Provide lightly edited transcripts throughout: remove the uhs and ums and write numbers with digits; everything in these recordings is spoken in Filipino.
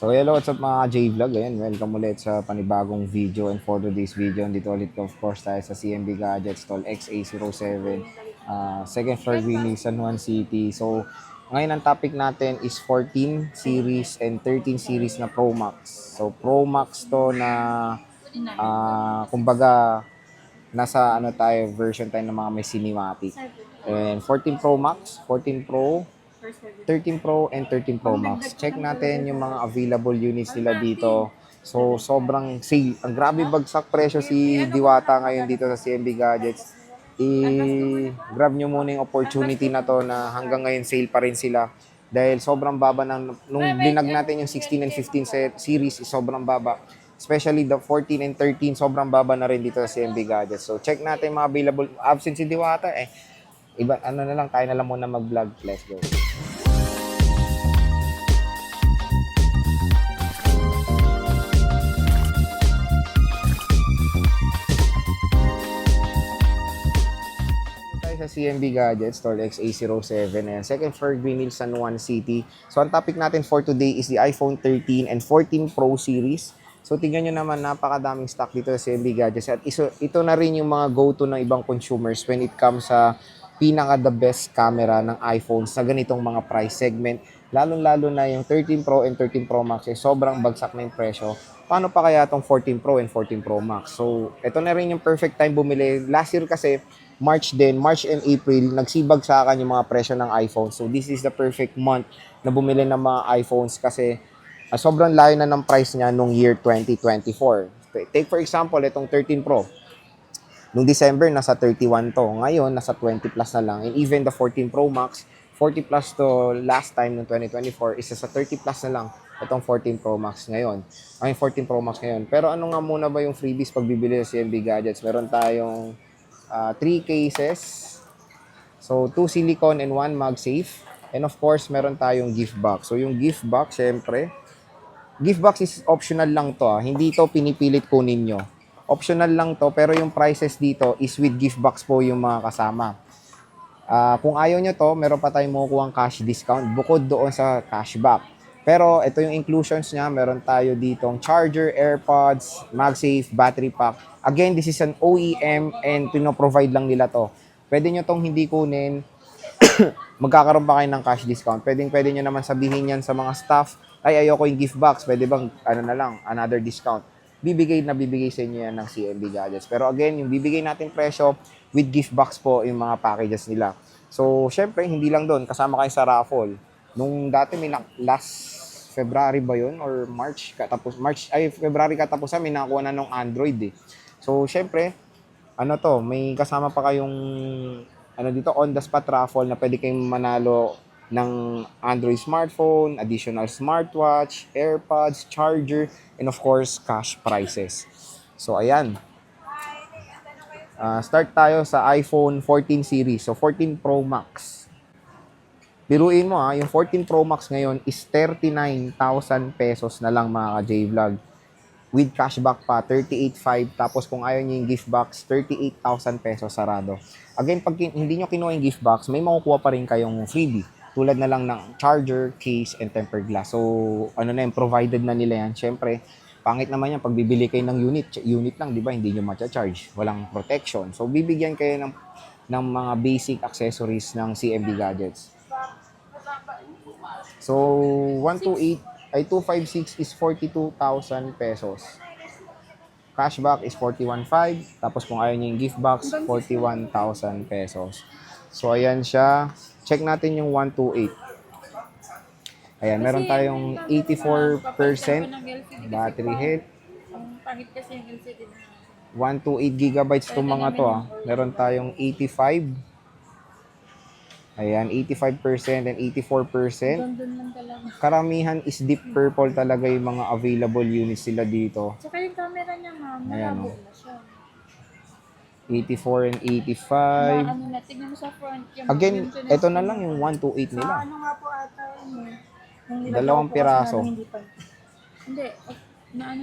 So hello, what's up mga J-Vlog? Ayan, welcome ulit sa panibagong video, and for today's video, dito ulit of course tayo sa CMB Gadgets Stall XA07, second floor Winnie, San Juan City. So ngayon ang topic natin is 14 series and 13 series na Pro Max. So Pro Max to na kumbaga nasa tayo, version tayo ng mga may cinematic. And 14 Pro Max, 14 Pro, 13 Pro and 13 Pro Max. Check natin yung mga available units nila dito. So, sobrang sale. Ang grabe bagsak presyo si Diwata ngayon dito sa CMB Gadgets. I-grab nyo muna yung opportunity na to na hanggang ngayon sale pa rin sila. Dahil sobrang baba nung binag natin yung 16 and 15 series, sobrang baba. Especially the 14 and 13, sobrang baba na rin dito sa CMB Gadgets. So, check natin mga available. Absent si Diwata eh. Iba, ano na lang, tayo na lang muna mag-vlog. Let's go. Sa CMB Gadgets, Store XA07, and second floor Green Hills, San Juan City. So, ang topic natin for today is the iPhone 13 and 14 Pro series. So, tingnan nyo naman, napakadaming stock dito sa CMB Gadgets. At ito na rin yung mga go-to ng ibang consumers when it comes sa pinaka-the best camera ng iPhone sa ganitong mga price segment. Lalong-lalo na yung 13 Pro and 13 Pro Max, sobrang bagsak na yung presyo. Paano pa kaya itong 14 Pro and 14 Pro Max? So, ito na rin yung perfect time bumili. Last year kasi, March and April, nagsibag sa akin yung mga presyo ng iPhone. So, this is the perfect month na bumili ng mga iPhones kasi sobrang layo na ng price niya nung year 2024. Take for example, itong 13 Pro. Nung December, nasa 31 to. Ngayon, nasa 20 plus na lang. And even the 14 Pro Max, 40 plus to last time ng 2024, isa sa 30 plus na lang itong 14 Pro Max ngayon. Ay, 14 Pro Max ngayon. Pero ano nga muna ba yung freebies pag bibili sa CMB Gadgets? Meron tayong 3 cases. So, 2 silicone and 1 MagSafe. And of course, meron tayong gift box. So, yung gift box, syempre, gift box is optional lang to. Hindi to pinipilit kunin nyo. Optional lang to, pero yung prices dito is with gift box po yung mga kasama. Kung ayaw nyo to, meron pa tayong makukuha cash discount bukod doon sa cashback. Pero ito yung inclusions niya. Meron tayo ditong charger, AirPods, MagSafe, battery pack. Again, this is an OEM and pino-provide lang nila to. Pwede nyo tong hindi kunin. Magkakaroon pa kayo ng cash discount. Pwede nyo naman sabihin yan sa mga staff. Ay, ayoko yung gift box. Pwede bang, another discount. Bibigay sa inyo yan ng CMB Gadgets. Pero again, yung bibigay natin presyo with gift box po yung mga packages nila. So, syempre, hindi lang doon. Kasama kayo sa raffle. Nung dati may last February ba yun? Or February katapusan, may nakuha na nung Android eh. So, syempre, may kasama pa kayong, dito, on the spot raffle na pwede kayong manalo ng Android smartphone, additional smartwatch, AirPods, charger, and of course, cash prizes. So, ayan. Start tayo sa iPhone 14 series. So, 14 Pro Max. Biruin mo yung 14 Pro Max ngayon is 39,000 pesos na lang mga ka-J-Vlog. With cashback pa, 38,500. Tapos kung ayaw nyo yung gift box, 38,000 pesos sarado. Again, pag hindi nyo kinuha yung gift box, may makukuha pa rin kayong freebie. Tulad na lang ng charger, case, and tempered glass. So, provided na nila yan. Siyempre, pangit naman yan pag bibili kayo ng unit lang, di ba? Hindi nyo matcha-charge. Walang protection. So, bibigyan kayo ng mga basic accessories ng CMB Gadgets. So, 256 is 42,000 pesos. Cashback is 41,500. Tapos kung ayaw nyo yung gift box, 41,000 pesos. So, ayan siya. Check natin yung 128. Ayan, meron tayong 84% battery health. Pangit kasi yung LCD na. 128 gigabytes itong mga to. Meron tayong 85. Ayan, 85% and 84%. Doon lang talaga. Karamihan is deep purple talaga yung mga available units sila dito. Tsaka yung camera niya, ma'am, malabo na siya. 84 and 85. Tignan mo sa front. Again, ito na lang yung 128 nila. Ano nga po ata yun. Dalawang piraso. Hindi,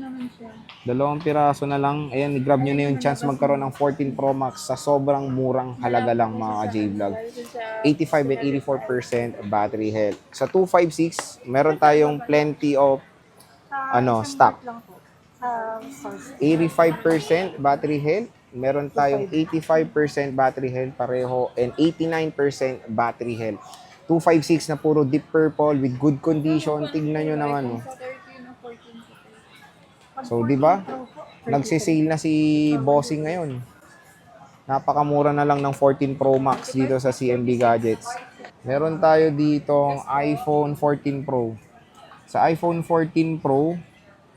naman siya. Dalawang piraso na lang. Ayan, i-grab nyo na yung chance magkaroon ng 14 Pro Max sa sobrang murang halaga lang mga J-Vlog. 85 and 84% battery health. Sa 256, meron tayong plenty of ano, isang stock. month lang po. Source. 85% battery health. Meron tayong 85% battery health pareho and 89% battery health. 256 na puro deep purple with good condition. Tignan nyo naman. Oh. Sa 13 o 14 po. Pag So, di ba? 14 Pro po, 33. Nagsisale na si Bossing ngayon. Napakamura na lang ng 14 Pro Max dito sa CMB Gadgets. Meron tayo ditong iPhone 14 Pro. Sa iPhone 14 Pro,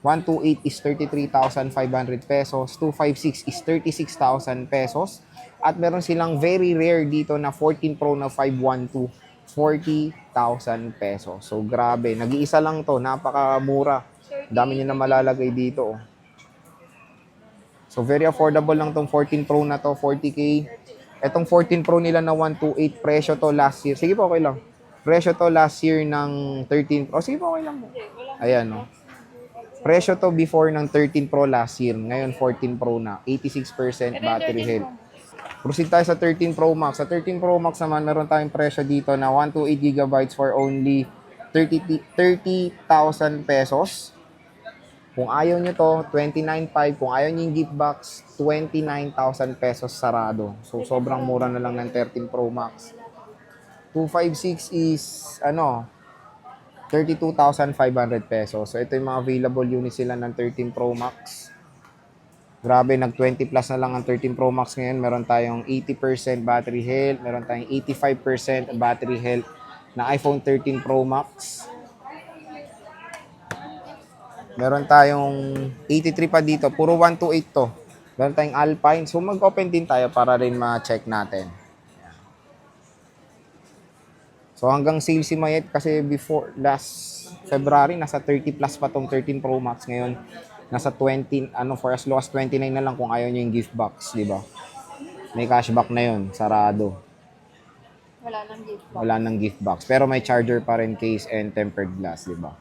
128 is 33,500 pesos, 256 is 36,000 pesos, at meron silang very rare dito na 14 Pro na 512, 40,000 pesos. So grabe, nag-iisa lang to, napakamura. Dami nyo na malalagay dito. Oh. So very affordable lang tong 14 Pro na to, 40k. Etong 14 Pro nila na 128, presyo to last year. Sige po, okay lang. Presyo to last year ng 13 Pro. Sige po, okay lang po. Ayan, no. Presyo to before ng 13 Pro last year. Ngayon, 14 Pro na. 86% battery health. Proceed tayo sa 13 Pro Max. Sa 13 Pro Max naman, meron tayong presyo dito na 128 GB for only 30,000 pesos. Kung ayaw nyo to, 29,500. Kung ayaw nyo yung gift box, 29,000 pesos sarado. So, sobrang mura na lang ng 13 Pro Max. 256 is, 32,500 pesos. So, ito yung mga available units sila ng 13 Pro Max. Grabe, nag-20 plus na lang ang 13 Pro Max ngayon. Meron tayong 80% battery health. Meron tayong 85% battery health na iPhone 13 Pro Max. Meron tayong 83 pa dito. Puro 128 to. Meron tayong Alpine. So, mag-open din tayo para rin ma-check natin. So, hanggang sale si Mayet kasi before last February, nasa 30 plus pa tong 13 Pro Max. Ngayon, nasa 20, for as low as 29 na lang kung ayaw nyo yung gift box, di ba? May cashback na yun, sarado. Wala nang gift box. Wala nang gift box. Pero may charger pa rin, case and tempered glass, di ba?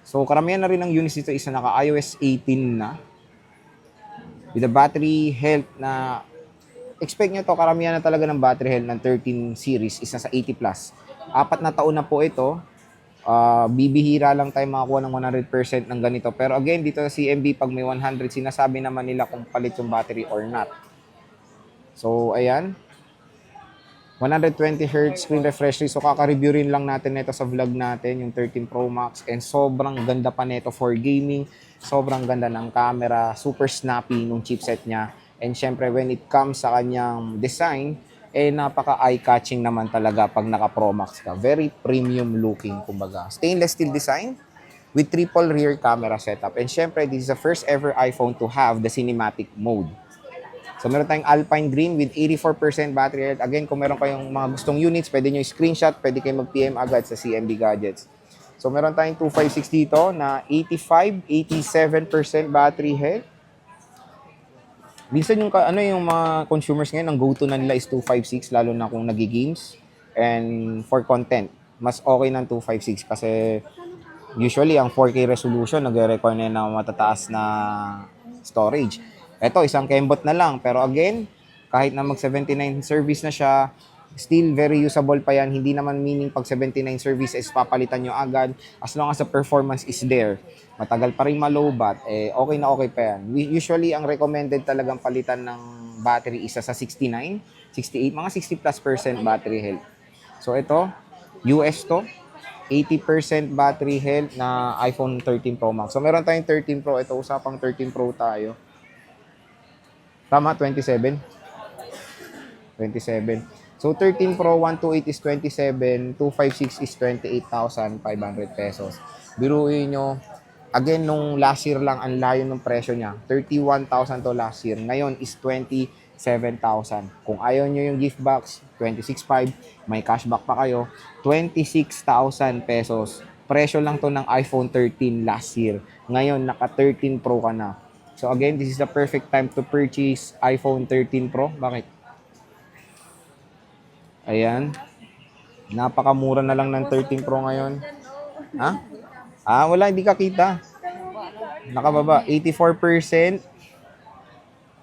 So, karamihan na rin ng units dito is na naka-iOS 18 na. With the battery health na, expect nyo to, karamihan na talaga ng battery health ng 13 series is nasa 80 plus. 4 na taon na po ito. Bibihira lang tayo makakuha ng 100% ng ganito. Pero again, dito sa CMB, pag may 100, sinasabi naman nila kung palit yung battery or not. So, ayan. 120 Hz screen refresh rate. So, kaka-review rin lang natin nito sa vlog natin, yung 13 Pro Max. And sobrang ganda pa nito for gaming. Sobrang ganda ng camera. Super snappy nung chipset niya. And syempre, when it comes sa kanyang design, napaka eye-catching naman talaga pag naka-Pro Max ka. Very premium looking, kumbaga. Stainless steel design with triple rear camera setup. And syempre, this is the first ever iPhone to have the cinematic mode. So, meron tayong Alpine Green with 84% battery health. Again, kung meron kayong mga gustong units, pwede nyo screenshot, pwede kayo mag-PM agad sa CMB Gadgets. So, meron tayong 256 dito na 87% battery health. Minsan yung mga consumers ngayon, ang go-to na nila is 256, lalo na kung nagi-games. And for content, mas okay ng 256 kasi usually ang 4K resolution nagre-require na ng matataas na storage. Ito, isang kembot na lang. Pero again, kahit na mag-79 service na siya, still very usable pa yan. Hindi naman meaning pag 79 service is papalitan nyo agad. As long as the performance is there, matagal pa rin malobat, okay na okay pa yan. Usually, ang recommended talagang palitan ng battery isa sa 69, 68, mga 60 plus % battery health. So ito, US to, 80% battery health na iPhone 13 Pro Max. So meron tayong 13 Pro. Ito, usapang 13 Pro tayo. Tama, 27. 27. So, 13 Pro, 128 is 27. 256 is 28,500 pesos. Biruin nyo, again, nung last year lang, ang layo ng presyo niya. 31,000 to last year. Ngayon is 27,000. Kung ayaw nyo yung gift box, 26,500. May cashback pa kayo. 26,000 pesos. Presyo lang to ng iPhone 13 last year. Ngayon, naka 13 Pro ka na. So again, this is the perfect time to purchase iPhone 13 Pro. Bakit? Ayan. Napakamura na lang ng 13 Pro ngayon. Ha? Wala, hindi ka kita. Nakababa. 84%.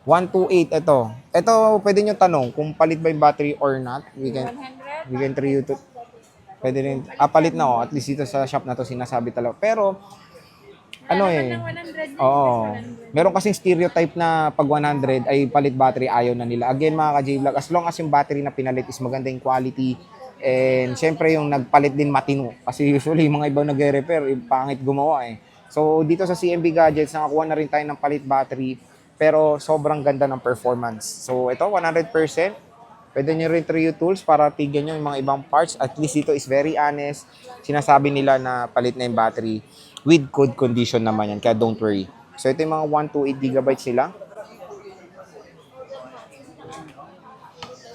128 ito. Ito, pwede nyo tanong kung palit ba yung battery or not. We can try you to. Pwede rin. Palit na At least dito sa shop na to sinasabi talaga. Pero, ano Wala eh. naman ng 100 na Oo. yun, 100. Meron kasing stereotype na pag 100 ay palit battery, ayaw na nila. Again, mga ka-J-Vlog, as long as yung battery na pinalit is maganda yung quality, and syempre yung nagpalit din matino. Kasi usually yung mga ibang nagre-repair, yung pangit gumawa eh. So dito sa CMB Gadgets, nakakuha na rin tayo ng palit battery, pero sobrang ganda ng performance. So ito, 100%. Pwede nyo rin try yung tools para tignan nyo yung mga ibang parts. At least ito is very honest. Sinasabi nila na palit na yung battery with good condition naman yan. Kaya don't worry. So ito yung mga 128 gigabytes nila.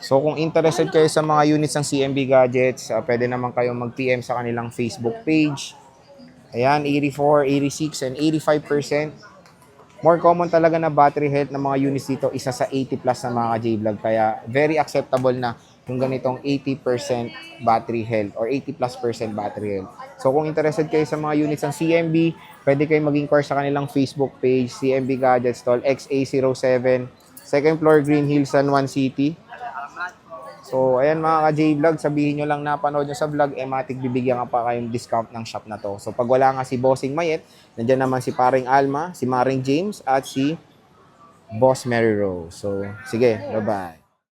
So kung interested kayo sa mga units ng CMB Gadgets, pwede naman kayong mag-PM sa kanilang Facebook page. Ayan, 84, 86, and 85%. More common talaga na battery health ng mga units dito, isa sa 80 plus na mga J-Vlog. Kaya very acceptable na yung ganitong 80% battery health or 80 plus percent battery health. So kung interested kayo sa mga units ng CMB, pwede kayo mag-inquire sa kanilang Facebook page, CMB Gadgets Stall XA07, second floor, Green Hills, San Juan City. So, ayan mga ka-J-Vlog, sabihin nyo lang napanood nyo sa vlog, matik bibigyan ka pa kayong discount ng shop na to. So, pag wala nga si Bossing Mayet, nandyan naman si Paring Alma, si Maring James, at si Boss Mary Rose. So, sige, bye-bye.